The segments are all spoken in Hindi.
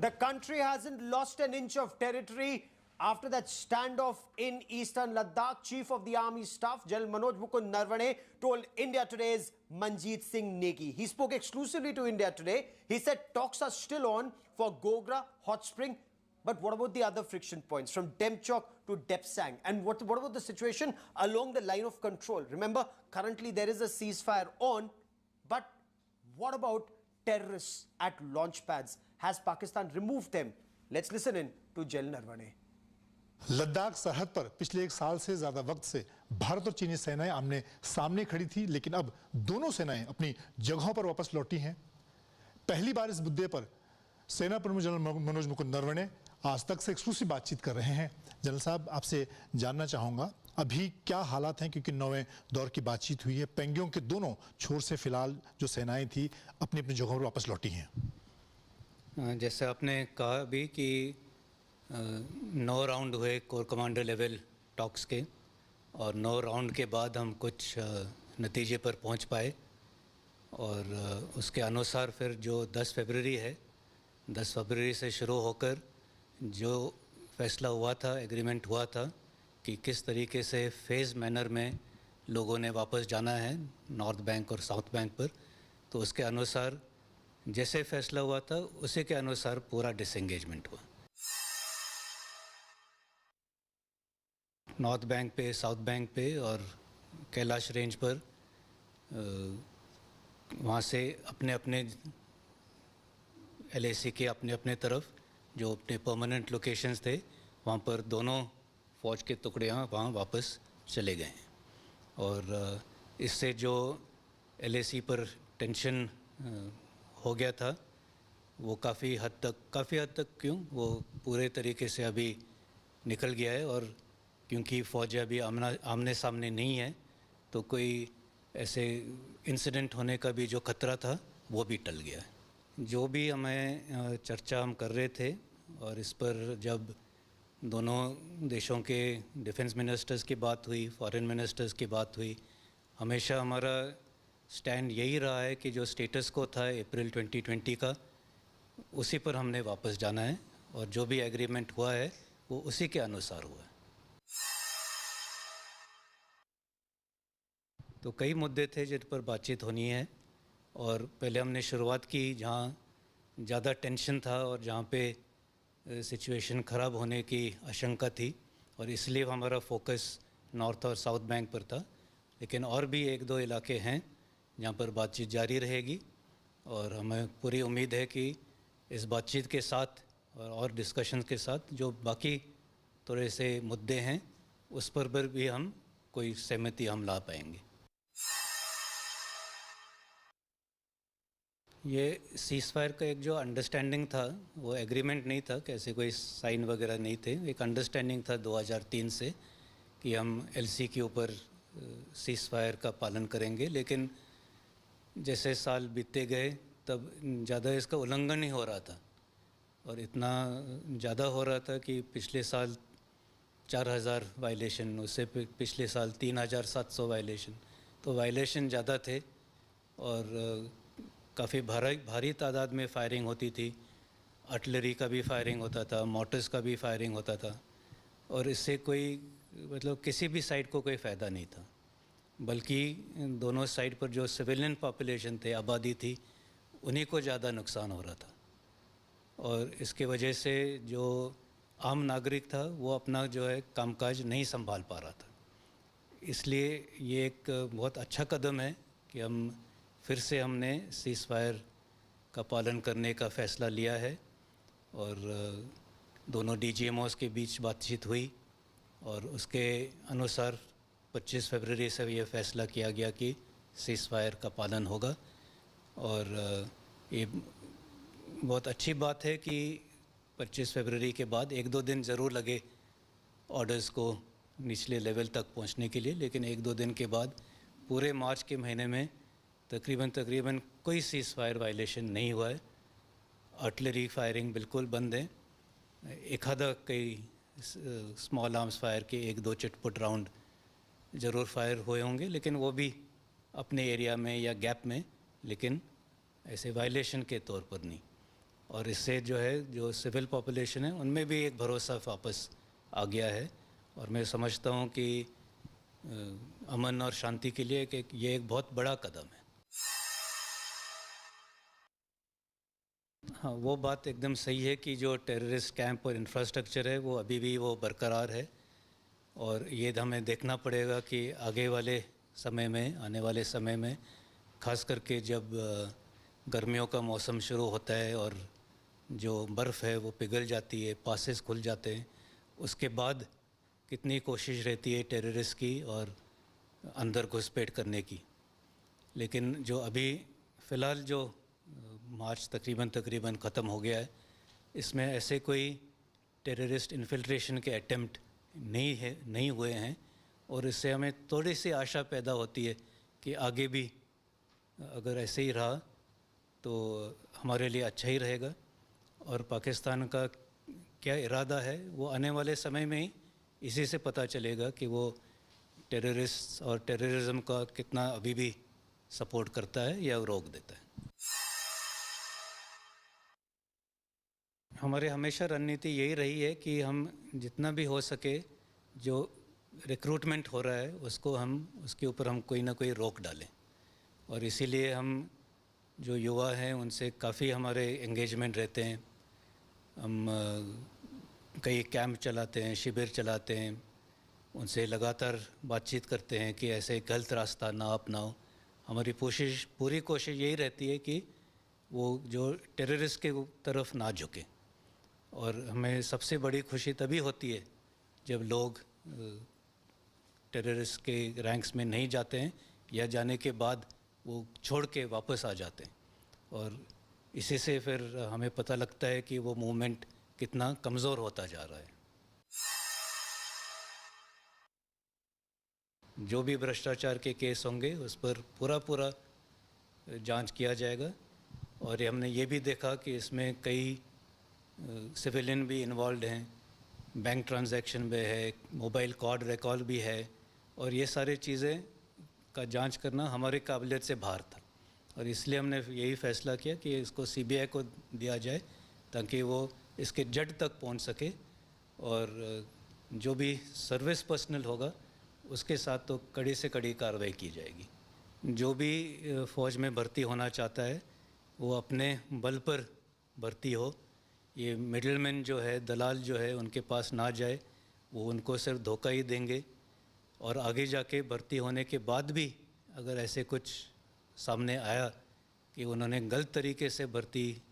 The country hasn't lost an inch of territory after that standoff in eastern Ladakh. Chief of the Army Staff, General Manoj Mukund Narvane, told India Today's Manjeet Singh Negi. He spoke exclusively to India Today. He said talks are still on for Gogra, Hot Spring. But what about the other friction points from Demchok to Depsang? And what about the situation along the line of control? Remember, currently there is a ceasefire on, but what about terrorists at launch pads? Has Pakistan removed them? Let's listen in to General Narvane. Ladakh सरहद पर पिछले एक साल से ज्यादा वक्त से भारत और चीनी सेनाएं आमने सामने खड़ी थी, लेकिन अब दोनों सेनाएं अपनी जगहों पर वापस लौटी हैं। पहली बार इस मुद्दे पर सेना प्रमुख जनरल मनोज मुकुंद नरवणे आज तक से एक्सक्लूसिव बातचीत कर रहे हैं। जनरल साहब, आपसे जानना चाहूंगा अभी क्या हालात हैं, क्योंकि 9वें दौर की बातचीत हुई है। पेंगोंग के दोनों छोर से फिलहाल जो सेनाएं थी अपनी अपनी जगहों पर वापस लौटी हैं। जैसे आपने कहा अभी कि 9 राउंड हुए कोर कमांडर लेवल टॉक्स के, और 9 राउंड के बाद हम कुछ नतीजे पर पहुंच पाए, और उसके अनुसार फिर जो 10 फरवरी है, 10 फरवरी से शुरू होकर जो फैसला हुआ था, एग्रीमेंट हुआ था कि किस तरीके से फेज़ मैनर में लोगों ने वापस जाना है नॉर्थ बैंक और साउथ बैंक पर, तो उसके अनुसार जैसे फैसला हुआ था उसी के अनुसार पूरा डिसएंगेजमेंट हुआ। नॉर्थ बैंक पे, साउथ बैंक पे और कैलाश रेंज पर वहाँ से अपने अपने LAC के अपने अपने तरफ जो अपने परमानेंट लोकेशंस थे वहाँ पर दोनों फ़ौज के टुकड़ियाँ वहाँ वापस चले गए हैं। और इससे जो LAC पर टेंशन हो गया था वो काफ़ी हद तक क्यों वो पूरे तरीके से अभी निकल गया है, और क्योंकि फ़ौज अभी आमने सामने नहीं है तो कोई ऐसे इंसिडेंट होने का भी जो खतरा था वो भी टल गया है। जो भी हमें चर्चा हम कर रहे थे, और इस पर जब दोनों देशों के डिफेंस मिनिस्टर्स की बात हुई, फॉरेन मिनिस्टर्स की बात हुई, हमेशा हमारा स्टैंड यही रहा है कि जो स्टेटस को था अप्रैल 2020 का, उसी पर हमने वापस जाना है, और जो भी एग्रीमेंट हुआ है वो उसी के अनुसार हुआ है। तो कई मुद्दे थे जिन पर बातचीत होनी है, और पहले हमने शुरुआत की जहाँ ज़्यादा टेंशन था और जहाँ पे सिचुएशन ख़राब होने की आशंका थी, और इसलिए हमारा फोकस नॉर्थ और साउथ बैंक पर था। लेकिन और भी 1-2 इलाके हैं जहाँ पर बातचीत जारी रहेगी, और हमें पूरी उम्मीद है कि इस बातचीत के साथ और डिस्कशंस के साथ जो बाकी थोड़े से मुद्दे हैं उस पर भी हम कोई सहमति हम ला पाएंगे। ये सीज़फायर का एक जो अंडरस्टैंडिंग था वो एग्रीमेंट नहीं था, कैसे कोई साइन वगैरह नहीं थे। एक अंडरस्टैंडिंग था 2003 से कि हम LC के ऊपर सीज़फायर का पालन करेंगे, लेकिन जैसे साल बीतते गए तब ज़्यादा इसका उल्लंघन ही हो रहा था, और इतना ज़्यादा हो रहा था कि पिछले साल 4000 वायलेशन, उससे पिछले साल 3700 वायलेशन, तो वायलेशन ज़्यादा थे, और काफ़ी भारी तादाद में फायरिंग होती थी। आर्टिलरी का भी फायरिंग होता था, मोटर्स का भी फायरिंग होता था, और इससे कोई मतलब किसी भी साइड को कोई फ़ायदा नहीं था, बल्कि दोनों साइड पर जो सिविलियन पॉपुलेशन थे, आबादी थी, उन्हीं को ज़्यादा नुकसान हो रहा था। और इसके वजह से जो आम नागरिक था वो अपना जो है कामकाज नहीं संभाल पा रहा था। इसलिए ये एक बहुत अच्छा कदम है कि हम फिर से हमने सीज़फायर का पालन करने का फ़ैसला लिया है, और दोनों DGMOs के बीच बातचीत हुई, और उसके अनुसार 25 फरवरी से ये फ़ैसला किया गया कि सीज़फायर का पालन होगा। और ये बहुत अच्छी बात है कि 25 फरवरी के बाद 1-2 दिन ज़रूर लगे ऑर्डर्स को निचले लेवल तक पहुंचने के लिए, लेकिन 1-2 दिन के बाद पूरे मार्च के महीने में तकरीबन कोई सीज़फायर वायलेशन नहीं हुआ है। आर्टिलरी फायरिंग बिल्कुल बंद है। एक आधा कई स्मॉल आर्म्स फायर के 1-2 चिटपुट राउंड ज़रूर फायर हुए होंगे, लेकिन वो भी अपने एरिया में या गैप में, लेकिन ऐसे वायलेशन के तौर पर नहीं। और इससे जो है जो सिविल पॉपुलेशन है उनमें भी एक भरोसा वापस आ गया है और मैं समझता हूँ कि अमन और शांति के लिए ये एक बहुत बड़ा कदम है। हाँ, वो बात एकदम सही है कि जो टेररिस्ट कैंप और इंफ्रास्ट्रक्चर है वो अभी भी वो बरकरार है और ये हमें देखना पड़ेगा कि आगे वाले समय में, आने वाले समय में, खास करके जब गर्मियों का मौसम शुरू होता है और जो बर्फ़ है वो पिघल जाती है, पासेस खुल जाते हैं, उसके बाद कितनी कोशिश रहती है टेररिस्ट की और अंदर घुसपैठ करने की। लेकिन जो अभी फ़िलहाल जो मार्च तकरीबन ख़त्म हो गया है, इसमें ऐसे कोई टेररिस्ट इन्फिल्ट्रेशन के अटेम्प्ट नहीं हुए हैं और इससे हमें थोड़ी सी आशा पैदा होती है कि आगे भी अगर ऐसे ही रहा तो हमारे लिए अच्छा ही रहेगा और पाकिस्तान का क्या इरादा है वो आने वाले समय में ही इसी से पता चलेगा कि वो टेररिस्ट और टेररिज्म का कितना अभी भी सपोर्ट करता है या रोक देता है। हमारे हमेशा रणनीति यही रही है कि हम जितना भी हो सके जो रिक्रूटमेंट हो रहा है उसके ऊपर हम कोई ना कोई रोक डालें और इसीलिए हम जो युवा हैं उनसे काफ़ी हमारे एंगेजमेंट रहते हैं। हम कई कैंप चलाते हैं, शिविर चलाते हैं, उनसे लगातार बातचीत करते हैं कि ऐसे गलत रास्ता ना अपनाओ। हमारी पूरी कोशिश यही रहती है कि वो जो टेररिस्ट के तरफ ना झुके और हमें सबसे बड़ी खुशी तभी होती है जब लोग टेररिस्ट के रैंक्स में नहीं जाते हैं या जाने के बाद वो छोड़ के वापस आ जाते हैं और इसी से फिर हमें पता लगता है कि वो मूवमेंट कितना कमज़ोर होता जा रहा है। जो भी भ्रष्टाचार के केस होंगे उस पर पूरा जांच किया जाएगा और हमने ये भी देखा कि इसमें कई सिविलियन भी इन्वॉल्व हैं, बैंक ट्रांजैक्शन में है, मोबाइल कॉल रिकॉल भी है और ये सारी चीज़ें का जांच करना हमारे काबिलियत से बाहर था और इसलिए हमने यही फैसला किया कि इसको सीबीआई को दिया जाए ताकि वो इसके जड़ तक पहुंच सके और जो भी सर्विस पर्सनल होगा उसके साथ तो कड़ी से कड़ी कार्रवाई की जाएगी। जो भी फ़ौज में भर्ती होना चाहता है वो अपने बल पर भर्ती हो, ये मिडलमैन जो है, दलाल जो है, उनके पास ना जाए, वो उनको सिर्फ धोखा ही देंगे और आगे जाके भर्ती होने के बाद भी अगर ऐसे कुछ सामने आया कि उन्होंने गलत तरीके से भर्ती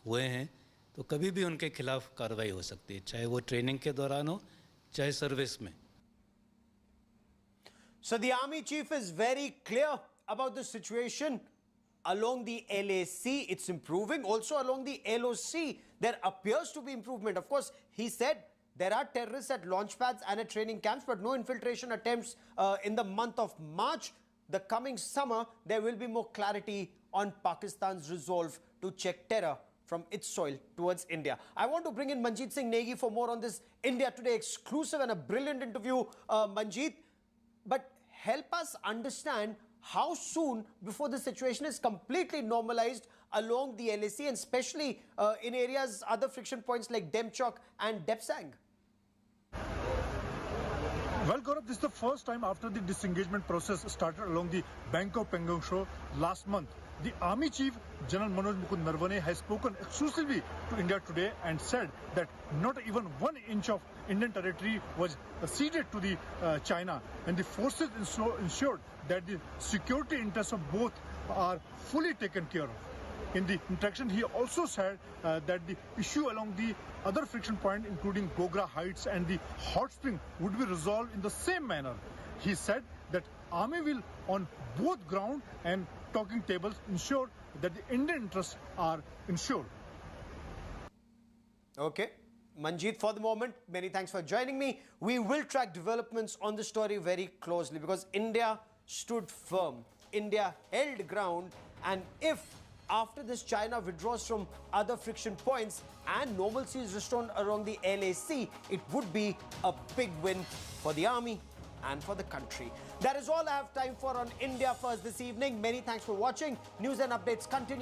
हुए हैं तो कभी भी उनके खिलाफ कार्रवाई हो सकती है, चाहे वो ट्रेनिंग के दौरान हो चाहे सर्विस में। So the army chief is very clear about the situation along the LAC. It's improving. Also along the LOC, there appears to be improvement. Of course, he said there are terrorists at launch pads and at training camps, but no infiltration attempts in the month of March. The coming summer, there will be more clarity on Pakistan's resolve to check terror from its soil towards India. I want to bring in Manjeet Singh Negi for more on this India Today exclusive and a brilliant interview, Manjeet. But help us understand how soon before the situation is completely normalized along the LAC and especially in areas, other friction points like Demchok and Depsang. Well, Gaurav, this is the first time after the disengagement process started along the Bank of Pangong Shore last month. The Army Chief, General Manoj Mukund Narwane, has spoken exclusively to India Today and said that not even 1 inch of Indian territory was ceded to the China, and the forces ensured that the security interests of both are fully taken care of. In the interaction, he also said that the issue along the other friction point, including Gogra Heights and the hot spring, would be resolved in the same manner. He said that Army will, on both ground and talking tables, ensure that the Indian interests are ensured. Okay. Manjeet, for the moment, many thanks for joining me. We will track developments on the story very closely because India stood firm. India held ground, and if after this China withdraws from other friction points and normalcy is restored around the LAC, it would be a big win for the army and for the country. That is all I have time for on India First this evening. Many thanks for watching. News and updates continue.